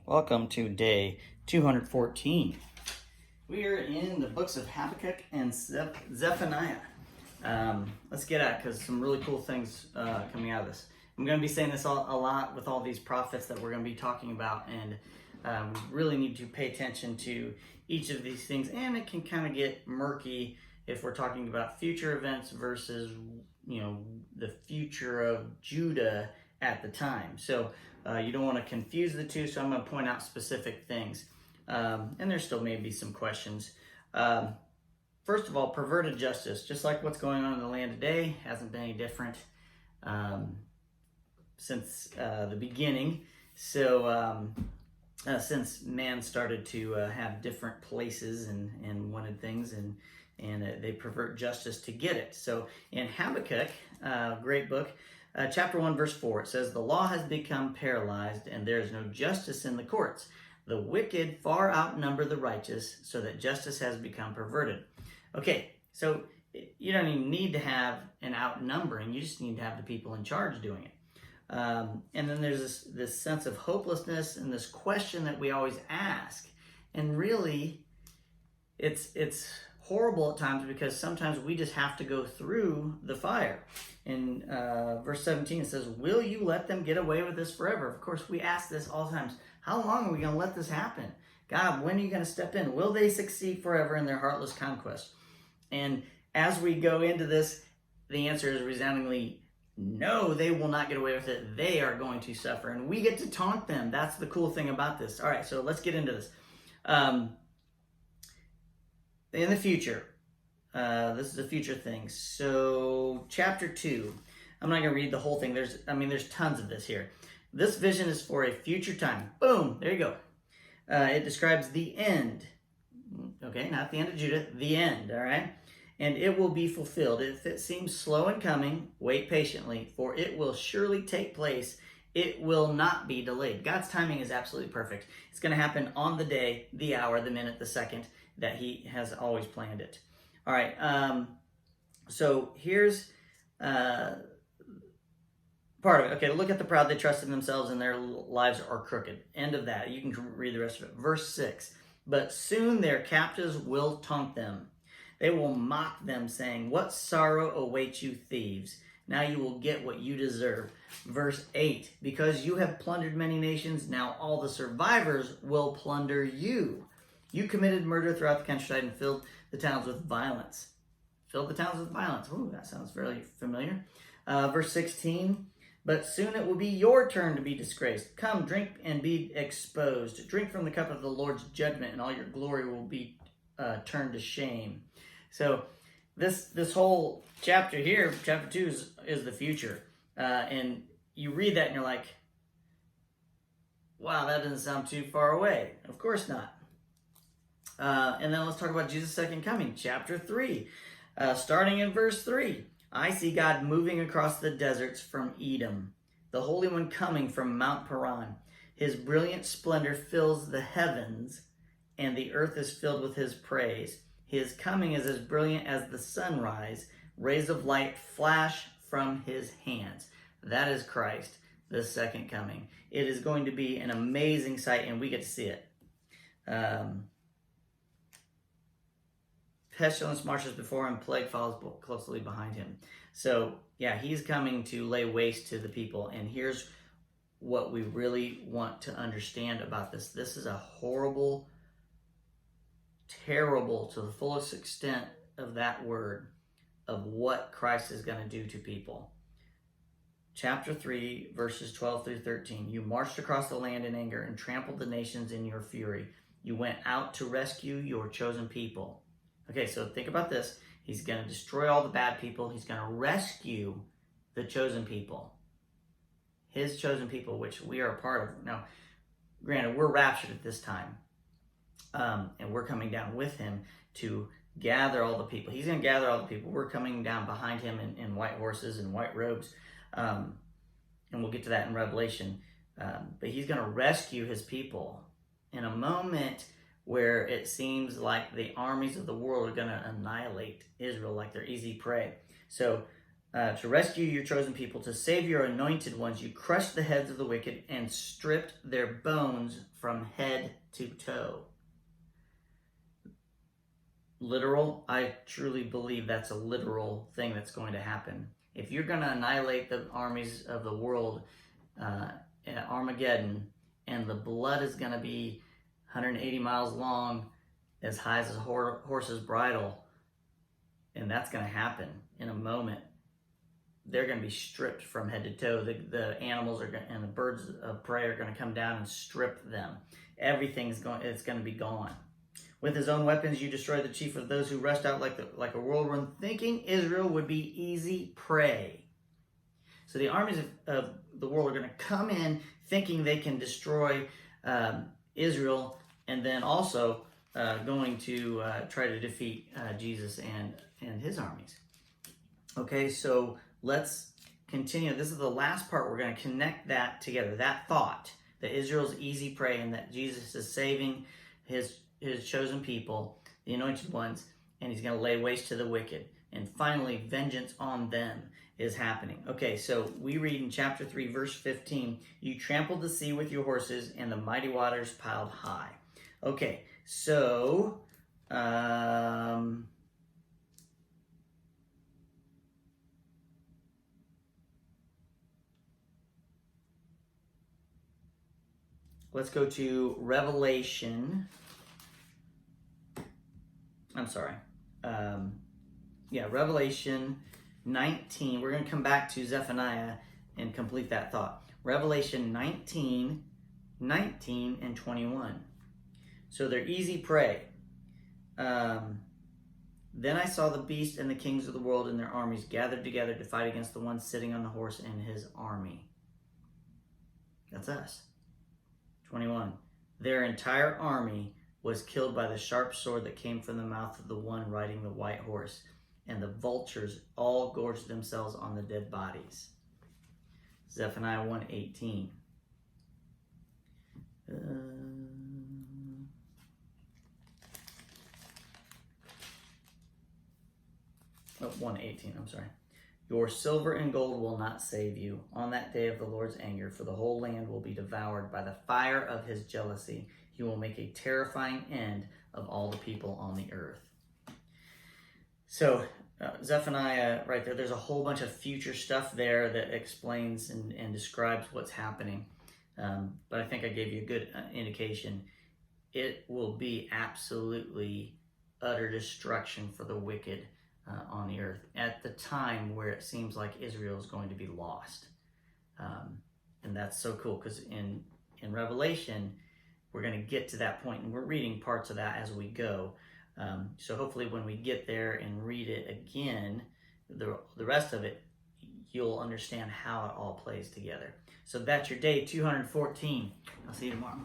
Welcome to day 214. We are in the books of Habakkuk and Zephaniah. Let's get at it because some really cool things coming out of this. I'm going to be saying this a lot with all these prophets that we're going to be talking about, and we really need to pay attention to each of these things, and it can kind of get murky if we're talking about future events versus, the future of Judah at the time. So you don't want to confuse the two, so I'm going to point out specific things. And there still may be some questions. First of all, perverted justice, just like what's going on in the land today, hasn't been any different since the beginning. So since man started to have different places and wanted things, and they pervert justice to get it. So in Habakkuk, great book, chapter 1, verse 4, it says, "The law has become paralyzed, and there is no justice in the courts. The wicked far outnumber the righteous, so that justice has become perverted." Okay, so you don't even need to have an outnumbering. You just need to have the people in charge doing it. And then there's this sense of hopelessness and this question that we always ask. And really, it's horrible at times because sometimes we just have to go through the fire. In verse 17, it says, "Will you let them get away with this forever?" Of course, we ask this all the times. How long are we going to let this happen? God, when are you going to step in? Will they succeed forever in their heartless conquest? And as we go into this, the answer is resoundingly no, they will not get away with it. They are going to suffer. And we get to taunt them. That's the cool thing about this. All right, so let's get into this. In the future, this is a future thing. So chapter 2, I'm not going to read the whole thing. There's tons of this here. This vision is for a future time. Boom, there you go. It describes the end. Okay, not the end of Judah, the end, all right? And it will be fulfilled. If it seems slow in coming, wait patiently, for it will surely take place. It will not be delayed. God's timing is absolutely perfect. It's going to happen on the day, the hour, the minute, the second that he has always planned it. All right, so here's part of it. Okay, look at the proud. They trust in themselves and their lives are crooked. End of that. You can read the rest of it. Verse 6, "But soon their captives will taunt them. They will mock them, saying, 'What sorrow awaits you, thieves? Now you will get what you deserve.'" Verse 8, "Because you have plundered many nations, now all the survivors will plunder you. You committed murder throughout the countryside and filled the towns with violence." Filled the towns with violence. Ooh, that sounds fairly familiar. Verse 16, "But soon it will be your turn to be disgraced. Come, drink and be exposed. Drink from the cup of the Lord's judgment, and all your glory will be turned to shame." So this whole chapter here, chapter 2, is the future. And you read that and you're like, wow, that doesn't sound too far away. Of course not. And then let's talk about Jesus' second coming. Chapter 3, starting in verse 3. "I see God moving across the deserts from Edom, the Holy One coming from Mount Paran. His brilliant splendor fills the heavens, and the earth is filled with his praise. His coming is as brilliant as the sunrise. Rays of light flash from his hands." That is Christ, the second coming. It is going to be an amazing sight, and we get to see it. "Pestilence marches before him, plague follows closely behind him." So, yeah, he's coming to lay waste to the people. And here's what we really want to understand about this. This is a horrible, terrible, to the fullest extent of that word, of what Christ is going to do to people. Chapter 3, verses 12 through 13. "You marched across the land in anger and trampled the nations in your fury. You went out to rescue your chosen people." Okay, so think about this. He's going to destroy all the bad people. He's going to rescue the chosen people. His chosen people, which we are a part of. Now, granted, we're raptured at this time. And we're coming down with him to gather all the people. He's going to gather all the people. We're coming down behind him in white horses and white robes. And we'll get to that in Revelation. But he's going to rescue his people in a moment where it seems like the armies of the world are going to annihilate Israel like they're easy prey. So to rescue your chosen people, to save your anointed ones. You crushed the heads of the wicked and stripped their bones from head to toe. Literal, I truly believe that's a literal thing that's going to happen. If you're going to annihilate the armies of the world at Armageddon, and the blood is going to be 180 miles long, as high as a horse's bridle, and that's going to happen in a moment. They're going to be stripped from head to toe. The animals are and the birds of prey are going to come down and strip them. Everything's going. It's going to be gone. With his own weapons, you destroy the chief of those who rushed out like a whirlwind, thinking Israel would be easy prey. So the armies of the world are going to come in thinking they can destroy Israel, and then also going to try to defeat Jesus and his armies. Okay, so let's continue. This is the last part. We're going to connect that together. That thought that Israel's easy prey and that Jesus is saving his chosen people, the anointed ones, and he's going to lay waste to the wicked. And finally, vengeance on them is happening. Okay, so we read in chapter 3, verse 15, you trampled the sea with your horses and the mighty waters piled high. Okay, so let's go to Revelation. I'm sorry. Revelation 19. We're going to come back to Zephaniah and complete that thought. Revelation 19, 19 and 21. So they're easy prey. Then I saw the beast and the kings of the world and their armies gathered together to fight against the one sitting on the horse and his army. That's us. 21. Their entire army was killed by the sharp sword that came from the mouth of the one riding the white horse, and the vultures all gorged themselves on the dead bodies. Zephaniah 1:18. 1:18, I'm sorry. Your silver and gold will not save you on that day of the Lord's anger, for the whole land will be devoured by the fire of his jealousy. He will make a terrifying end of all the people on the earth. So Zephaniah, right there, there's a whole bunch of future stuff there that explains and describes what's happening. But I think I gave you a good indication. It will be absolutely utter destruction for the wicked on the earth at the time where it seems like Israel is going to be lost. And that's so cool because in Revelation, we're going to get to that point, and we're reading parts of that as we go. So hopefully when we get there and read it again, the rest of it, you'll understand how it all plays together. So that's your day 214. I'll see you tomorrow.